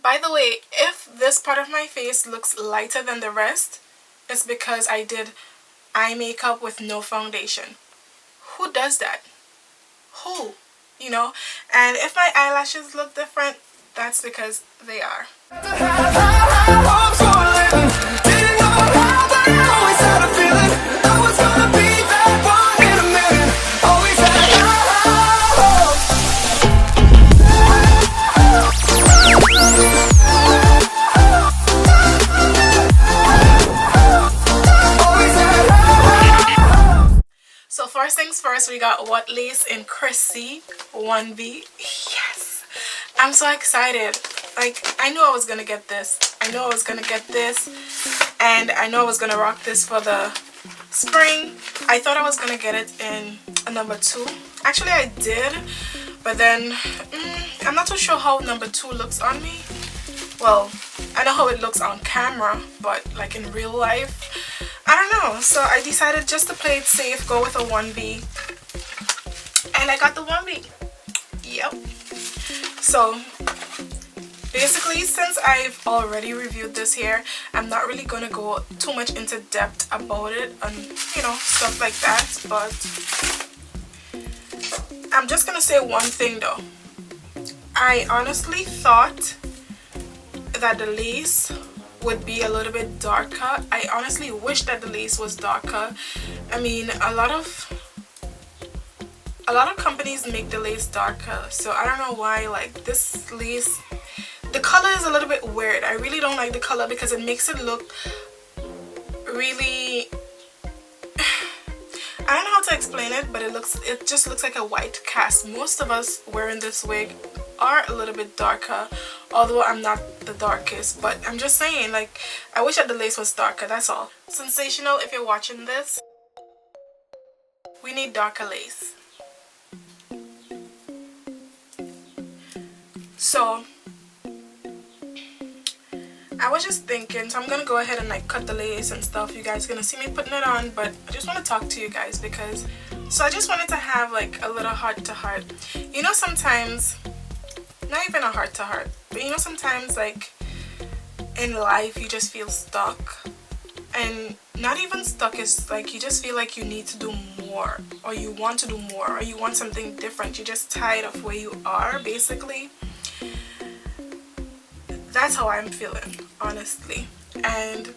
By the way, if this part of my face looks lighter than the rest, it's because I did eye makeup with no foundation. Who does that? Who? You know? And if my eyelashes look different, that's because they are. So first things first, we got What Lace in CHRISSY 1B. Yes! I'm so excited. Like, I knew I was gonna get this. I knew I was gonna get this. And I know I was gonna rock this for the spring. I thought I was gonna get it in a number 2. Actually, I did. But then, I'm not too sure how number 2 looks on me. Well, I know how it looks on camera, but like in real life, I don't know. So I decided just to play it safe, go with a 1B. And I got the 1B. Yep. So basically, since I've already reviewed this hair, I'm not really going to go too much into depth about it and, you know, stuff like that. But I'm just going to say one thing though. I honestly thought that the lace would be a little bit darker. I honestly wish that the lace was darker. I mean, a lot of companies make the lace darker, so I don't know why. Like, this lace, the color is a little bit weird. I really don't like the color because it makes it look really, I don't know how to explain it, but it just looks like a white cast. Most of us wearing this wig are a little bit darker, although I'm not the darkest, but I'm just saying, like, I wish that the lace was darker, that's all. Sensational, if you're watching this, we need darker lace. So I was just thinking, so I'm gonna go ahead and like cut the lace and stuff. You guys are gonna see me putting it on, but I just want to talk to you guys because, so I just wanted to have like a little heart to heart. You know, sometimes, not even a heart to heart, but you know, sometimes like in life you just feel stuck, and not even stuck, is like you just feel like you need to do more, or you want to do more, or you want something different. You're just tired of where you are, basically. That's how I'm feeling, honestly. And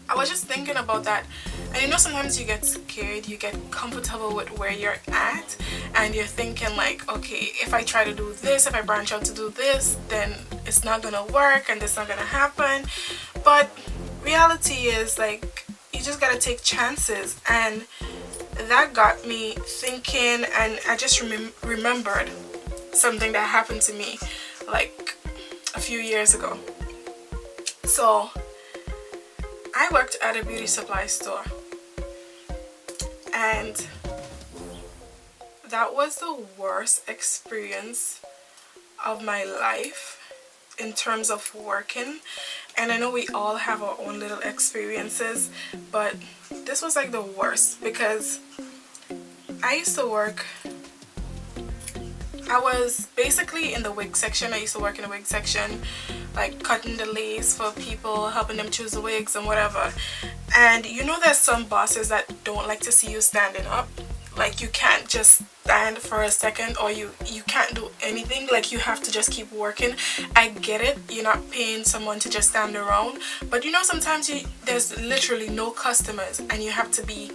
I was just thinking about that. And you know, sometimes you get scared, you get comfortable with where you're at, and you're thinking like, okay, if I try to do this, if I branch out to do this, then it's not gonna work and it's not gonna happen. But reality is, like, you just gotta take chances. And that got me thinking, and I just remembered something that happened to me like a few years ago. So I worked at a beauty supply store, and that was the worst experience of my life in terms of working. And I know we all have our own little experiences, but this was like the worst because I used to work, I was basically in the wig section. I used to work in the wig section, like cutting the lace for people, helping them choose the wigs and whatever. And you know, there's some bosses that don't like to see you standing up. Like, you can't just stand for a second, or you can't do anything. Like, you have to just keep working. I get it, you're not paying someone to just stand around, but you know, sometimes there's literally no customers and you have to be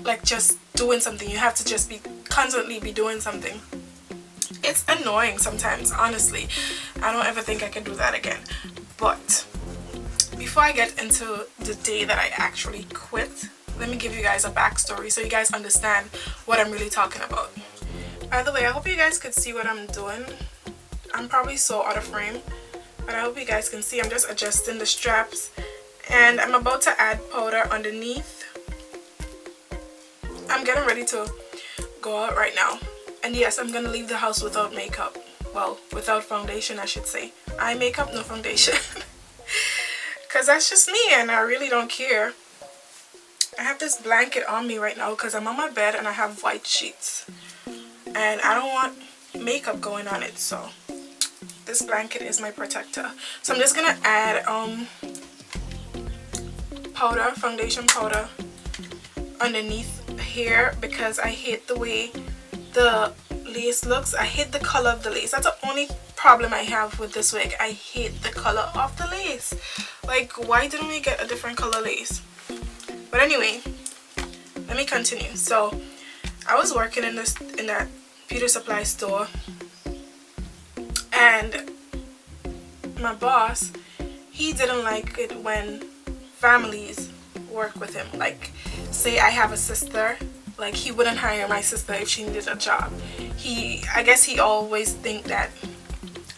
like just doing something. You have to just be constantly be doing something. It's annoying sometimes, honestly. I don't ever think I can do that again. But before I get into the day that I actually quit, let me give you guys a backstory so you guys understand what I'm really talking about. By the way, I hope you guys could see what I'm doing. I'm probably so out of frame, but I hope you guys can see. I'm just adjusting the straps, and I'm about to add powder underneath. I'm getting ready to go out right now. And yes, I'm gonna leave the house without makeup. Well, without foundation, I should say. Eye makeup, no foundation. Because that's just me, and I really don't care. I have this blanket on me right now because I'm on my bed and I have white sheets. And I don't want makeup going on it, so this blanket is my protector. So I'm just gonna add powder, foundation powder underneath here because I hate the way the lace looks. I hate the color of the lace. That's the only problem I have with this wig. I hate the color of the lace. Like, why didn't we get a different color lace? But anyway, let me continue. So I was working in that beauty supply store, and my boss, he didn't like it when families work with him. Like, say I have a sister, like, he wouldn't hire my sister if she needed a job. I guess he always think that,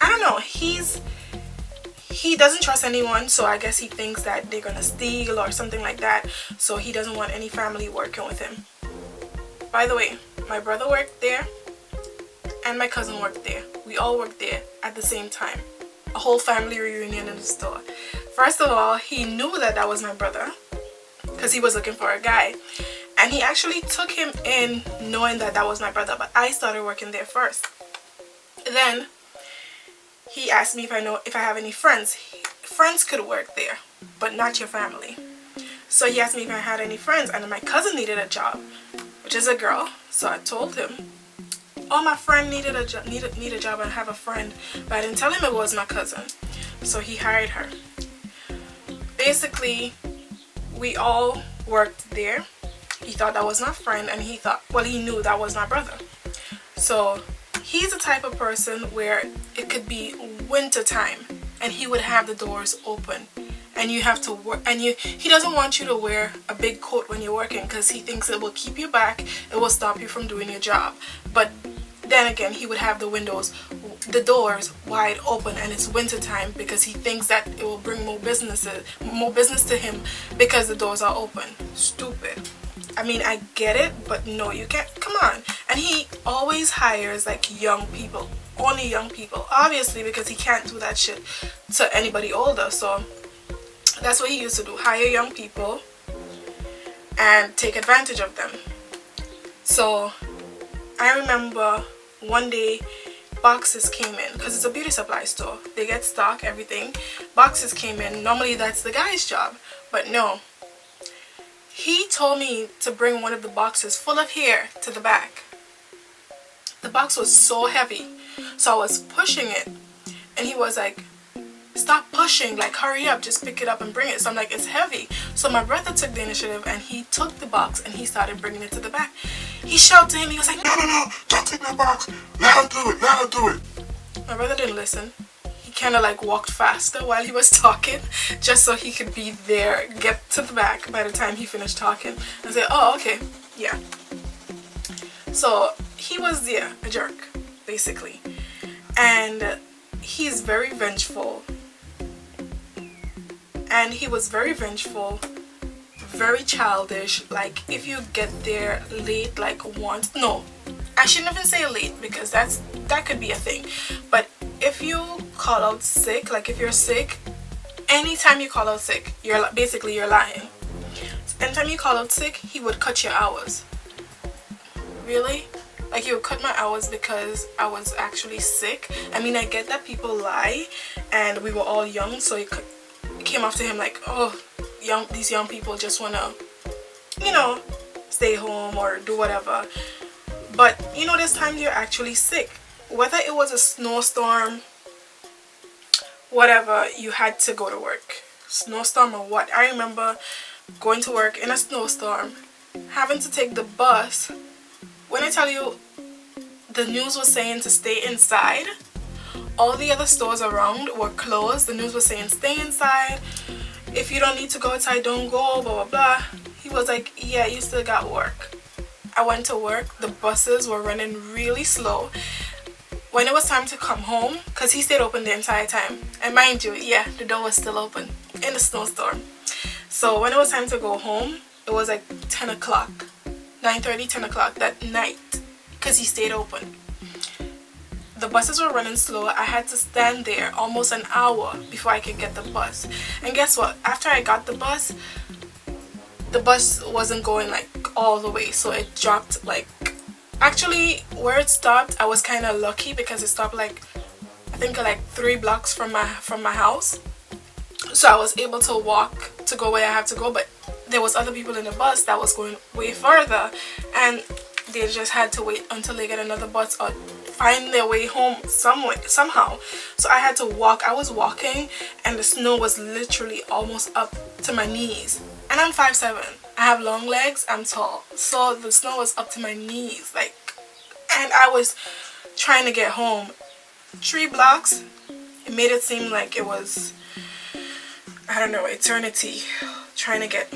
I don't know, he doesn't trust anyone, so I guess he thinks that they're gonna steal or something like that, so he doesn't want any family working with him. By the way, my brother worked there and my cousin worked there. We all worked there at the same time. A whole family reunion in the store. First of all, he knew that that was my brother because he was looking for a guy, and he actually took him in knowing that that was my brother, but I started working there first. Then he asked me if I have any friends. Friends could work there, but not your family. So he asked me if I had any friends, and my cousin needed a job, which is a girl. So I told him, oh, my friend needed a job, need a job, and I have a friend, but I didn't tell him it was my cousin. So he hired her. Basically, we all worked there. He thought that was my friend, and he knew that was my brother. So he's the type of person where it could be winter time and he would have the doors open and you have to work, and he doesn't want you to wear a big coat when you're working because he thinks it will keep you back, it will stop you from doing your job. But then again, he would have the doors wide open, and it's winter time because he thinks that it will bring more business to him because the doors are open. Stupid. I mean, I get it, but no, you can't. Come on. And he always hires like young people, only young people, obviously, because he can't do that shit to anybody older. So that's what he used to do, hire young people and take advantage of them. So I remember one day boxes came in because it's a beauty supply store. They get stock, everything. Boxes came in. Normally that's the guy's job, but no. He told me to bring one of the boxes full of hair to the back. The box was so heavy, so I was pushing it, and he was like, stop pushing, like, hurry up, just pick it up and bring it. So I'm like, it's heavy. So my brother took the initiative and he took the box and he started bringing it to the back. He shouted to him, he was like, no, don't take that box, let her do it. My brother didn't listen. He kind of like walked faster while he was talking just so he could be there, get to the back by the time he finished talking, and say, oh, okay, yeah. So he was there, a jerk, basically. And he's very vengeful. And he was very vengeful, very childish. Like, if you get there late, like once, no, I shouldn't even say late because that could be a thing. But if you call out sick, like if you're sick, anytime you call out sick, you're lying. Anytime you call out sick, he would cut your hours. Really? Like, he would cut my hours because I was actually sick. I mean, I get that people lie, and we were all young, so it came off to him like, oh, these young people just want to, stay home or do whatever. But, there's times you're actually sick. Whether it was a snowstorm, whatever, you had to go to work. Snowstorm or what. I remember going to work in a snowstorm, having to take the bus. When I tell you, the news was saying to stay inside. All the other stores around were closed. The news was saying stay inside. If you don't need to go outside, don't go, blah, blah, blah. He was like, yeah, you still got work. I went to work. The buses were running really slow. When it was time to come home, because he stayed open the entire time. And mind you, yeah, the door was still open in the snowstorm. So when it was time to go home, it was like 10 o'clock. 9:30, 10 o'clock that night, because he stayed open. The buses were running slow. I had to stand there almost an hour before I could get the bus. And guess what? After I got the bus wasn't going like all the way, so it dropped like, actually where it stopped, I was kind of lucky because it stopped like, I think like 3 blocks from my house. So I was able to walk to go where I have to go, but there was other people in the bus that was going way further, and they just had to wait until they get another bus or find their way home somehow. So I had to walk. I was walking and the snow was literally almost up to my knees, and I'm 5'7". I have long legs, I'm tall, so the snow was up to my knees, like, and I was trying to get home. 3 blocks, it made it seem like it was, I don't know, eternity trying to get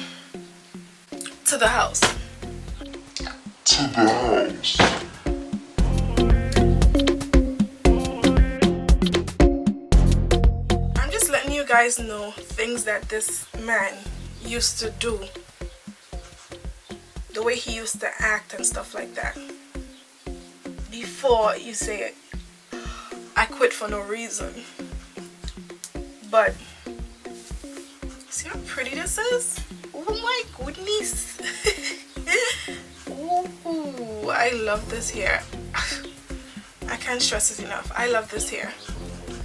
to the house. I'm just letting you guys know things that this man used to do, the way he used to act and stuff like that, before you say I quit for no reason. But see how pretty this is? Oh my goodness. Ooh, I love this hair. I can't stress it enough. I love this hair.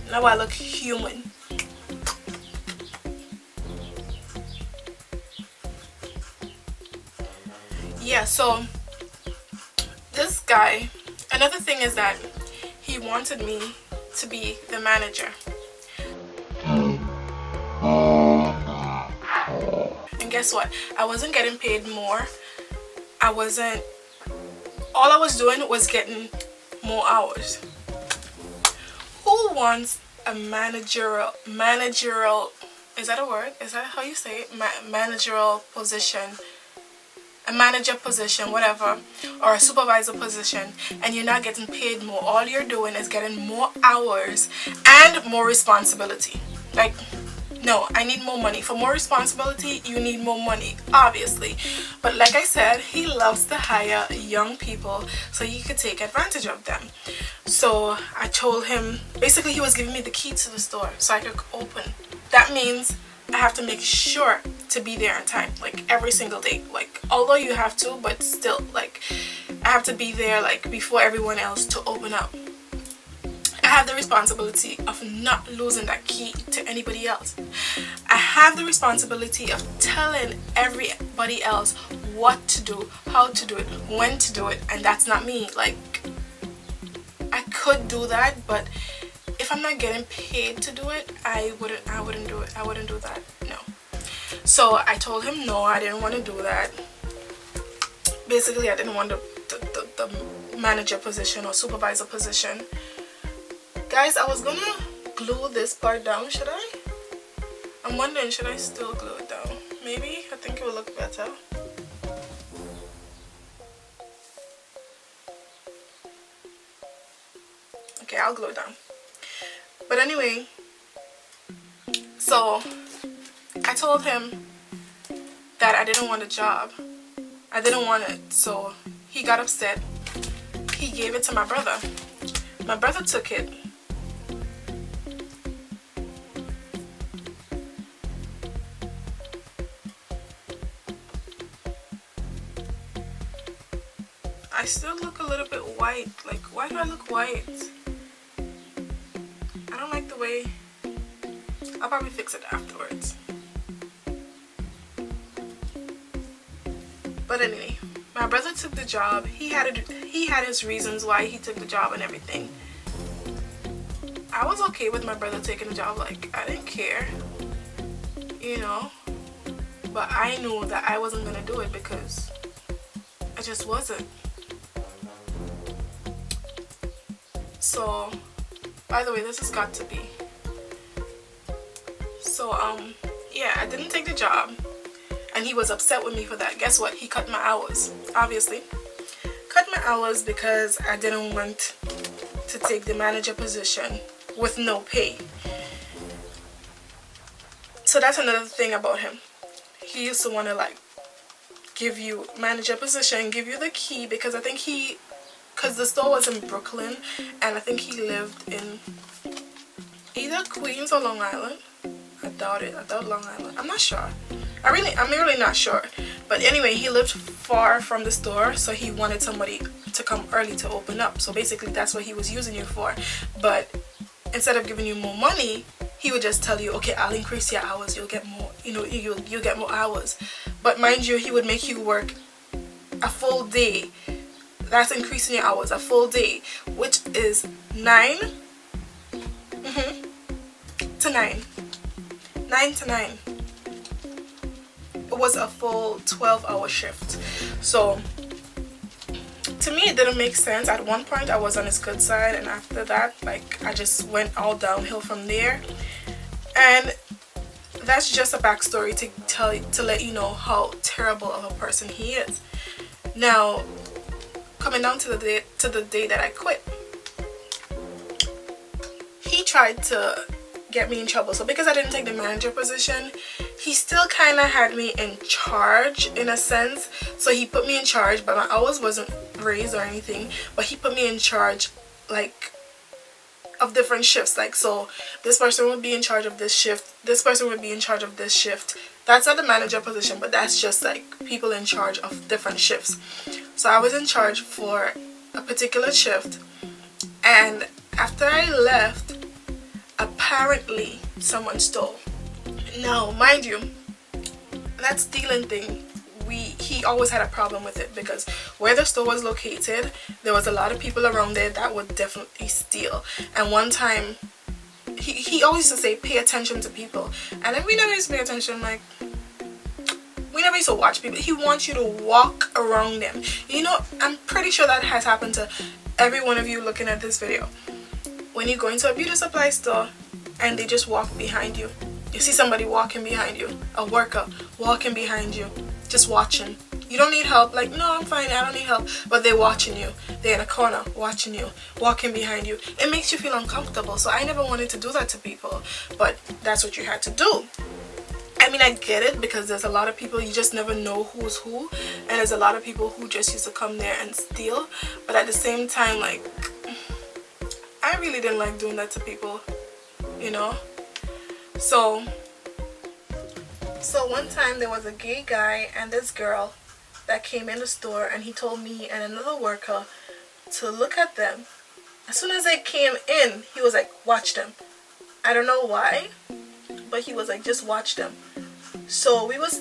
Now I look human. Yeah, so this guy, another thing is that he wanted me to be the manager. And guess what? I wasn't getting paid more. All I was doing was getting more hours. Who wants a managerial, is that a word? Is that how you say it? Managerial position, a manager position, whatever, or a supervisor position, and you're not getting paid more. All you're doing is getting more hours and more responsibility. Like, no, I need more money. For more responsibility, you need more money, obviously. But like I said, he loves to hire young people so he could take advantage of them. So I told him, basically he was giving me the key to the store so I could open. That means I have to make sure to be there on time, like every single day. Like, although you have to, but still, like, I have to be there like before everyone else to open up. I have the responsibility of not losing that key to anybody else. I have the responsibility of telling everybody else what to do, how to do it, when to do it, and that's not me. Like, I could do that, but if I'm not getting paid to do it, I wouldn't do it. I wouldn't do that. No. So I told him no, I didn't want to do that. Basically, I didn't want the manager position or supervisor position. Guys, I was gonna glue this part down. Should I? I'm wondering, should I still glue it down? Maybe. I think it will look better. Okay, I'll glue it down. But anyway, so I told him that I didn't want a job. I didn't want it. So he got upset. He gave it to my brother. My brother took it. I still look a little bit white. Like, why do I look white? I don't like the way. I'll probably fix it afterwards. But anyway, my brother took the job. He had his reasons why he took the job and everything. I was okay with my brother taking the job. Like, I didn't care, you know. But I knew that I wasn't gonna do it because I just wasn't. So, by the way, this has got to be. So, yeah, I didn't take the job. And he was upset with me for that. Guess what? He cut my hours, obviously. Cut my hours because I didn't want to take the manager position with no pay. So that's another thing about him. He used to want to, like, give you manager position, give you the key, because I think because the store was in Brooklyn, and I think he lived in either Queens or Long Island. I doubt it. I doubt Long Island. I'm not sure. I'm really not sure. But anyway, he lived far from the store, so he wanted somebody to come early to open up. So basically, that's what he was using you for. But instead of giving you more money, he would just tell you, okay, I'll increase your hours, you'll get more, you know, you'll get more hours. But mind you, he would make you work a full day. That's increasing your hours, a full day, which is 9 to 9. 9 to 9. It was a full 12-hour shift. So to me, it didn't make sense. At one point I was on his good side, and after that, like, I just went all downhill from there. And that's just a backstory to let you know how terrible of a person he is. Now, coming down to the day that I quit, he tried to get me in trouble. So because I didn't take the manager position, he still kind of had me in charge in a sense. So he put me in charge, but my hours wasn't raised or anything, but he put me in charge, like, of different shifts. Like, so this person would be in charge of this shift, this person would be in charge of this shift. That's not the manager position, but that's just like people in charge of different shifts. So I was in charge for a particular shift, and after I left, apparently someone stole. Now, mind you, that stealing thing, he always had a problem with it, because where the store was located, there was a lot of people around there that would definitely steal. And one time, he always used to say, pay attention to people. And then we never used to pay attention. Like, we never used to watch people. He wants you to walk around them. You know, I'm pretty sure that has happened to every one of you looking at this video. When you go into a beauty supply store and they just walk behind you, you see somebody walking behind you, a worker walking behind you, just watching. You don't need help. Like, no, I'm fine, I don't need help. But they're watching you. They're in a corner watching you, walking behind you. It makes you feel uncomfortable. So I never wanted to do that to people, but that's what you had to do. I mean, I get it, because there's a lot of people, you just never know who's who, and there's a lot of people who just used to come there and steal. But at the same time, like, I really didn't like doing that to people, you know. So one time there was a gay guy and this girl that came in the store, and he told me and another worker to look at them. As soon as they came in, he was like, watch them. I don't know why, but he was like, just watch them. So we was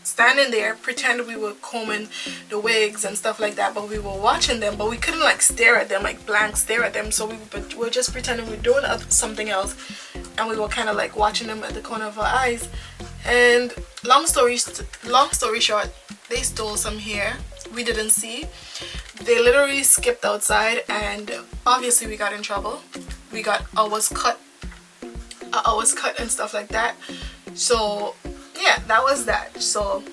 standing there, pretending we were combing the wigs and stuff like that, but we were watching them, but we couldn't like stare at them, like blank stare at them. So we were just pretending we were doing something else, and we were kind of like watching them at the corner of our eyes. And long story short, they stole some hair. We didn't see. They literally skipped outside, and obviously we got in trouble. We got hours cut and stuff like that. So yeah, that was that. So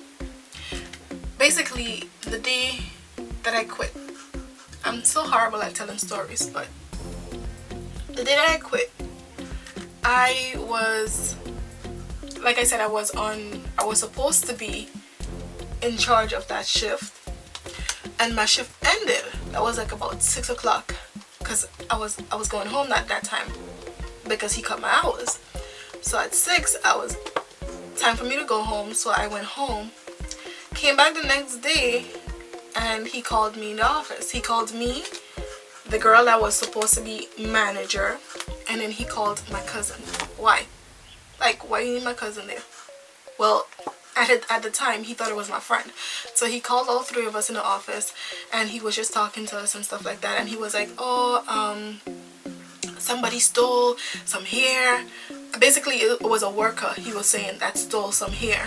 basically, the day that I quit, I'm so horrible at telling stories, but the day that I quit, I was, like I said, I was supposed to be in charge of that shift, and my shift ended. That was like about 6 o'clock, because I was going home at that time, because he cut my hours. So at 6, time for me to go home. So I went home, came back the next day, and he called me in the office. He called me, the girl that was supposed to be manager, and then he called my cousin. Why? Like, why do you need my cousin there? Well, at the time, he thought it was my friend. So he called all three of us in the office, and he was just talking to us and stuff like that. And he was like, oh, somebody stole some hair. Basically, it was a worker, he was saying, that stole some hair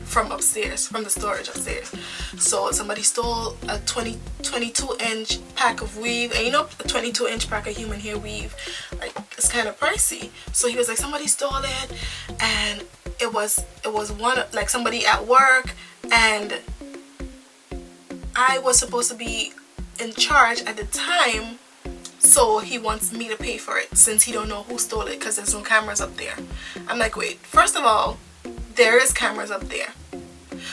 from upstairs, from the storage upstairs. So somebody stole a 22-inch pack of weave, and you know, a 22-inch pack of human hair weave, like, it's kind of pricey. So he was like, somebody stole it, and it was one, like, somebody at work, and I was supposed to be in charge at the time. So he wants me to pay for it, since he don't know who stole it, because there's no cameras up there. I'm like, wait, first of all, there is cameras up there.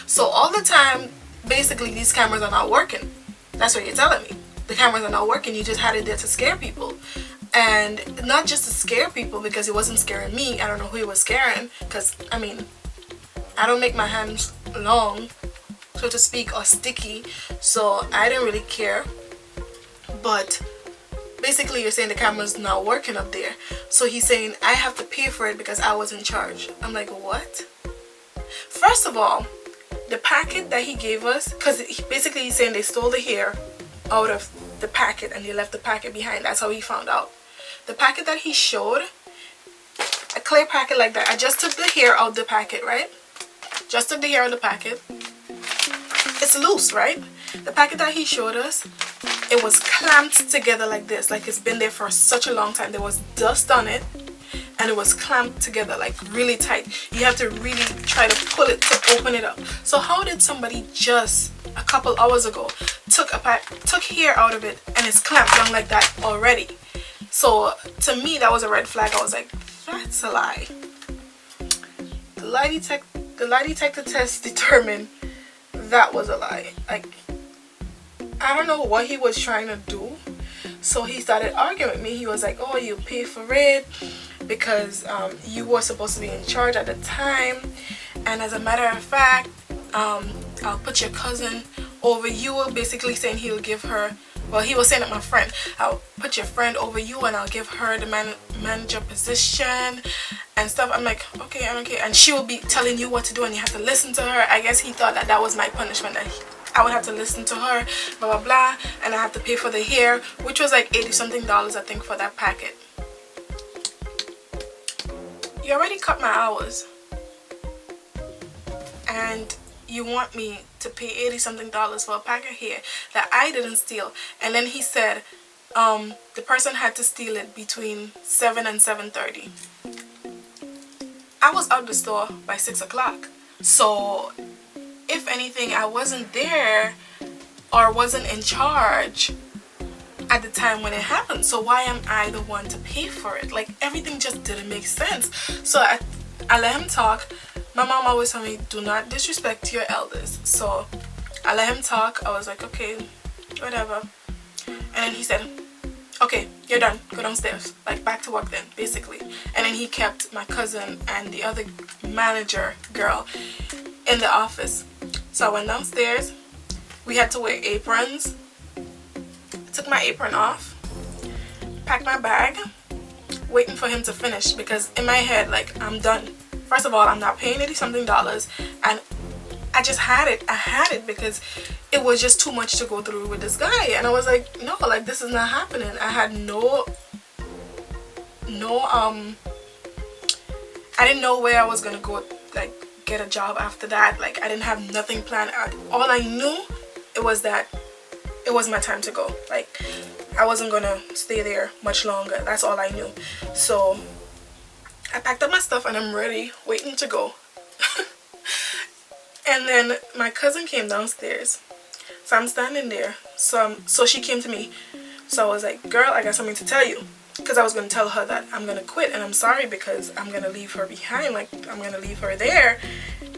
So all the time, basically, these cameras are not working. That's what you're telling me. The cameras are not working. You just had it there to scare people. And not just to scare people, because it wasn't scaring me. I don't know who it was scaring, because, I mean, I don't make my hands long, so to speak, or sticky. So I didn't really care. But basically you're saying the camera's not working up there. So he's saying I have to pay for it because I was in charge. I'm like, what? First of all, the packet that he gave us, because basically he's saying they stole the hair out of the packet and they left the packet behind. That's how he found out. The packet that he showed, a clear packet like that, I just took the hair out of the packet, right? Just took the hair out of the packet. It's loose, right? The packet that he showed us, it was clamped together like this, like it's been there for such a long time. There was dust on it and it was clamped together like really tight. You have to really try to pull it to open it up. So how did somebody just a couple hours ago took hair out of it and it's clamped down like that already? So to me that was a red flag. I was like, that's a lie. The lie detector test determined that was a lie. Like, I don't know what he was trying to do. So he started arguing with me. He was like, oh, you pay for it because you were supposed to be in charge at the time, and as a matter of fact, I'll put your cousin over you. Basically saying he'll give her, well, he was saying that my friend, I'll put your friend over you and I'll give her the manager position and stuff. I'm like, okay, I'm okay, and she will be telling you what to do and you have to listen to her. I guess he thought that that was my punishment, that I would have to listen to her, blah blah blah, and I have to pay for the hair, which was like $80 something I think for that packet. You already cut my hours and you want me to pay $80 something for a pack of hair that I didn't steal. And then he said the person had to steal it between 7 and 7:30. I was out the store by 6 o'clock. So if anything, I wasn't there or wasn't in charge at the time when it happened. So why am I the one to pay for it? Like, everything just didn't make sense. So I let him talk. My mom always told me, do not disrespect your elders. So I let him talk. I was like, okay, whatever. And then he said, okay, you're done, go downstairs, like back to work then, basically. And then he kept my cousin and the other manager girl in the office. So I went downstairs. We had to wear aprons. I took my apron off, packed my bag, waiting for him to finish, because in my head, like, I'm done. First of all, I'm not paying $80 something, and I just had it. I had it because it was just too much to go through with this guy. And I was like, no, like, this is not happening. I had I didn't know where I was gonna go, like, get a job after that. Like, I didn't have nothing planned out. All I knew it was that it was my time to go. Like, I wasn't gonna stay there much longer. That's all I knew. So I packed up my stuff and I'm ready, waiting to go. And then my cousin came downstairs. So I'm standing there. So she came to me. So I was like, girl, I got something to tell you. Because I was going to tell her that I'm going to quit and I'm sorry because I'm going to leave her behind. Like, I'm going to leave her there.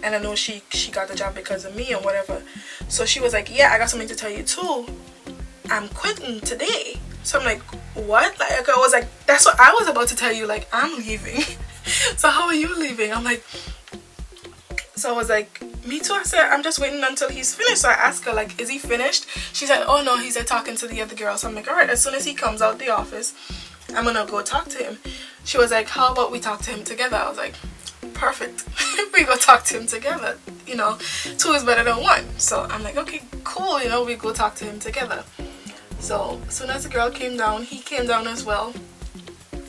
And I know she got the job because of me and whatever. So she was like, yeah, I got something to tell you too. I'm quitting today. So I'm like, what? Like, I was like, that's what I was about to tell you. Like, I'm leaving. So how are you leaving? I'm like, so I was like, me too. I said, I'm just waiting until he's finished. So I asked her, like, is he finished? She said, oh no, he's talking to the other girl. So I'm like, all right, as soon as he comes out the office, I'm gonna go talk to him. She was like, how about we talk to him together? I was like, perfect. We go talk to him together. You know, 2 is better than 1. So I'm like, okay, cool. You know, we go talk to him together. So as soon as the girl came down, he came down as well.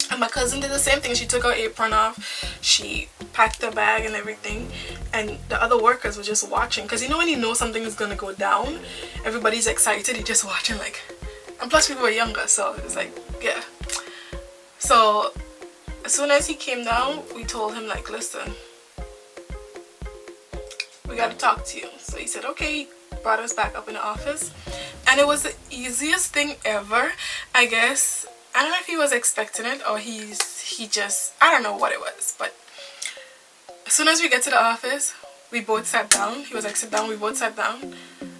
And my cousin did the same thing. She took her apron off. She packed her bag and everything. And the other workers were just watching. Because you know when you know something is going to go down, everybody's excited. You're just watching, like. And plus people were younger, so it's like, yeah. So as soon as he came down, we told him, like, listen, we got to talk to you. So he said, okay. He brought us back up in the office. And it was the easiest thing ever, I guess. I don't know if he was expecting it or he just, I don't know what it was. But as soon as we get to the office, we both sat down. He was like, sit down. We both sat down.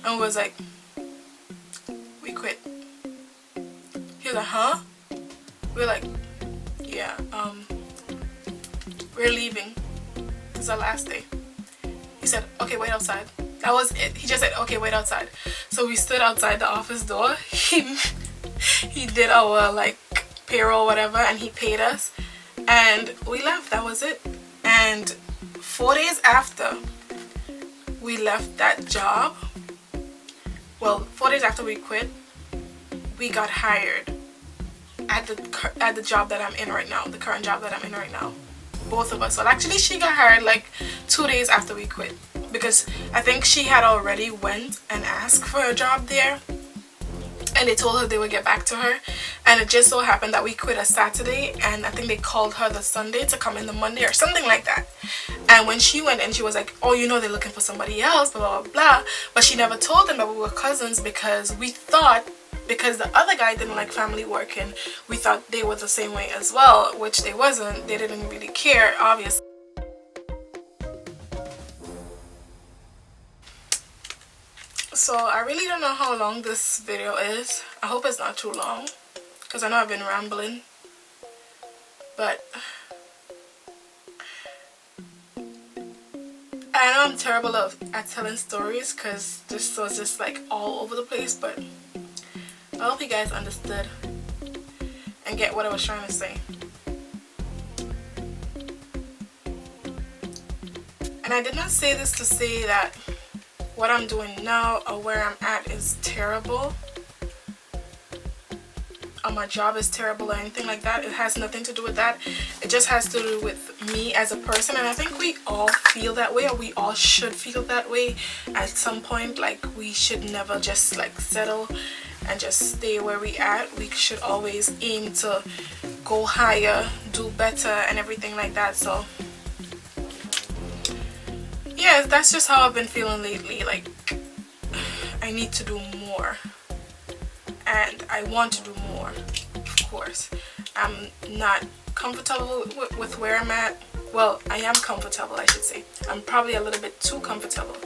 And we was like, we quit. He was like, huh? We were like, yeah, we're leaving. This is our last day. He said, okay, wait outside. That was it. He just said, okay, wait outside. So we stood outside the office door. he did our like payroll whatever, and he paid us and we left. That was it. And 4 days after we left that job, well, 4 days after we quit, we got hired at the job that I'm in right now, the current job that I'm in right now. Both of us. Well, actually she got hired like 2 days after we quit, because I think she had already went and asked for a job there, and they told her they would get back to her, and it just so happened that we quit a Saturday, and I think they called her the Sunday to come in the Monday or something like that. And when she went in, she was like, oh, you know, they're looking for somebody else, blah blah blah blah. But she never told them that we were cousins, because we thought, because the other guy didn't like family working, we thought they were the same way as well, which they wasn't. They didn't really care, obviously. So I really don't know how long this video is. I hope it's not too long, because I know I've been rambling, but I know I'm terrible at telling stories, because this was just like all over the place, but I hope you guys understood and get what I was trying to say. And I did not say this to say that what I'm doing now or where I'm at is terrible, or my job is terrible or anything like that. It has nothing to do with that. It just has to do with me as a person, and I think we all feel that way, or we all should feel that way at some point. Like, we should never just like settle and just stay where we at. We should always aim to go higher, do better, and everything like that. So yeah, that's just how I've been feeling lately. Like, I need to do more, and I want to do more. Of course, I'm not comfortable with where I'm at. Well, I am comfortable, I should say. I'm probably a little bit too comfortable,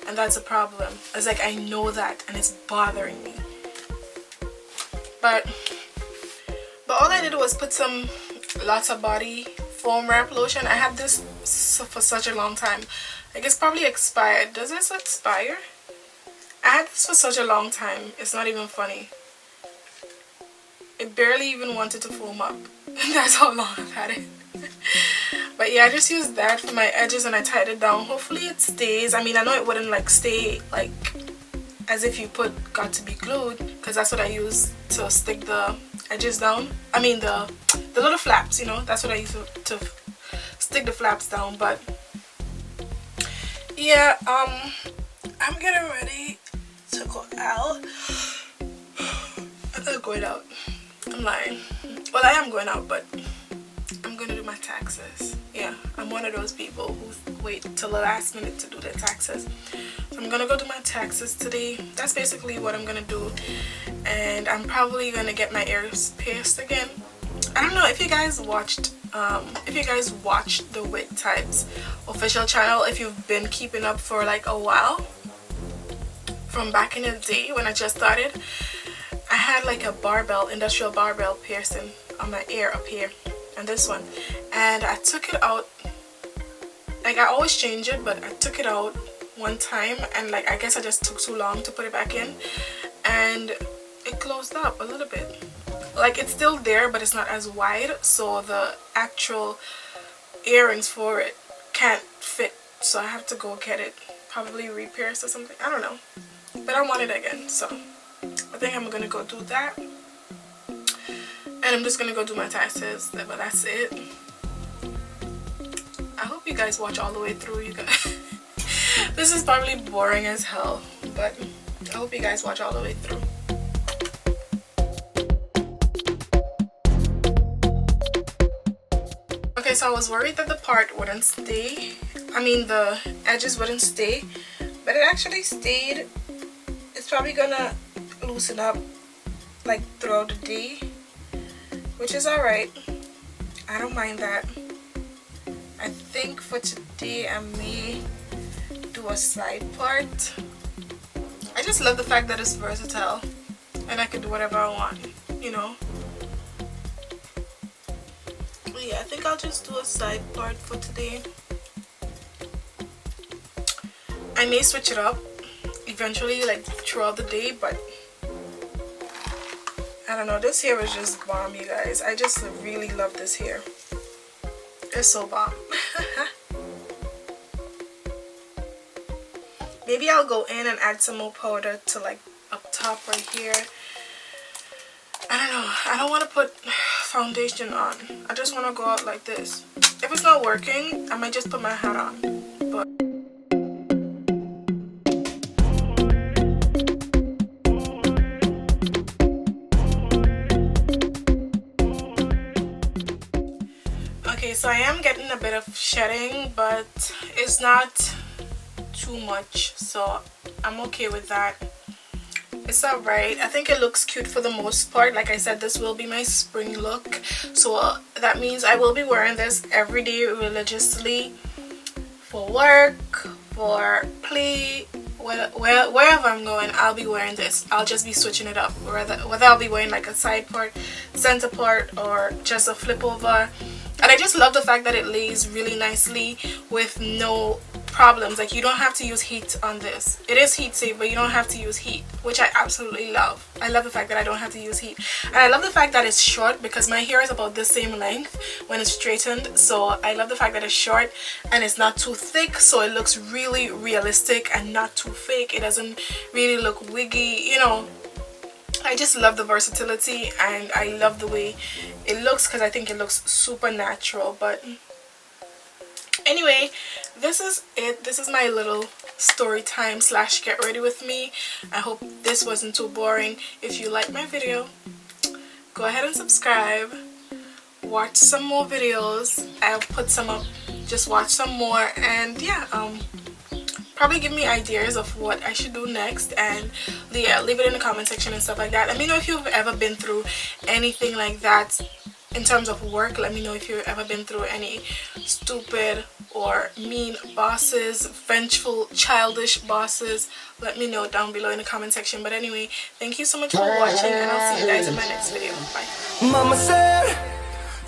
and that's a problem. It's like, I know that, and it's bothering me. But all I did was put some lots of body foam wrap lotion. I had this for such a long time. Like, it's probably expired. Does this expire? I had this for such a long time. It's not even funny. It barely even wanted to foam up. That's how long I've had it. But yeah, I just used that for my edges and I tied it down. Hopefully it stays. I mean, I know it wouldn't like stay like as if you put got to be glued, because that's what I use to stick the edges down. I mean the little flaps, you know, that's what I use to stick the flaps down. But yeah, I'm getting ready to go out. I'm not going out, I'm lying. Well, I am going out, but I'm gonna do my taxes. Yeah, I'm one of those people who wait till the last minute to do their taxes. So I'm gonna go do my taxes today. That's basically what I'm gonna do. And I'm probably gonna get my ears pierced again. I don't know if you guys watched the Wig Types official channel, if you've been keeping up for like a while, from back in the day when I just started. I had like a barbell, industrial barbell piercing on my ear up here, and this one, and I took it out. Like, I always change it, but I took it out one time, and like, I guess I just took too long to put it back in, and it closed up a little bit. Like, it's still there, but it's not as wide, so the actual earrings for it can't fit, so I have to go get it probably re-pierced or something. I don't know, but I want it again, so I think I'm gonna go do that. And I'm just gonna go do my taxes, but that's it. I hope you guys watch all the way through, you guys. This is probably boring as hell, but I hope you guys watch all the way through. Okay, so I was worried that the part wouldn't stay. I mean, the edges wouldn't stay, but it actually stayed. It's probably gonna loosen up like throughout the day, which is alright. I don't mind that. I think for today I may do a side part. I just love the fact that it's versatile and I can do whatever I want, you know. But yeah, I think I'll just do a side part for today. I may switch it up eventually, like throughout the day, but I don't know, this hair is just bomb, you guys. I just really love this hair. It's so bomb. Maybe I'll go in and add some more powder to like up top right here. I don't know. I don't want to put foundation on. I just want to go out like this. If it's not working, I might just put my hat on. But okay, so I am getting a bit of shedding, but it's not too much, so I'm okay with that. It's alright. I think it looks cute for the most part. Like I said, this will be my spring look, so that means I will be wearing this every day religiously for work, for play, wherever I'm going. I'll be wearing this. I'll just be switching it up, whether I'll be wearing like a side part, center part, or just a flip over. And I just love the fact that it lays really nicely with no problems. Like, you don't have to use heat on this. It is heat safe, but you don't have to use heat, which I absolutely love. I love the fact that I don't have to use heat, and I love the fact that it's short, because my hair is about the same length when it's straightened. So I love the fact that it's short and it's not too thick, so it looks really realistic and not too fake. It doesn't really look wiggy, you know. I just love the versatility, and I love the way it looks, because I think it looks super natural. But anyway, this is it. This is my little story time / get ready with me. I hope this wasn't too boring. If you like my video, go ahead and subscribe. Watch some more videos. I'll put some up. Just watch some more, and yeah, probably give me ideas of what I should do next, and yeah, leave it in the comment section and stuff like that. Let me know if you've ever been through anything like that in terms of work. Let me know if you've ever been through any stupid or mean bosses, vengeful, childish bosses. Let me know down below in the comment section. But anyway, thank you so much for watching, and I'll see you guys in my next video. Bye. Mama said,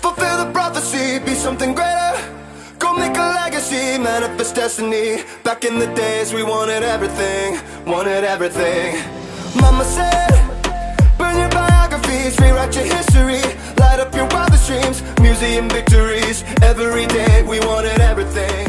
fulfill the prophecy, be something greater. Go make a legacy, manifest destiny. Back in the days we wanted everything, wanted everything. Mama said, burn your biographies, rewrite your history. Light up your wildest dreams, museum victories. Every day we wanted everything.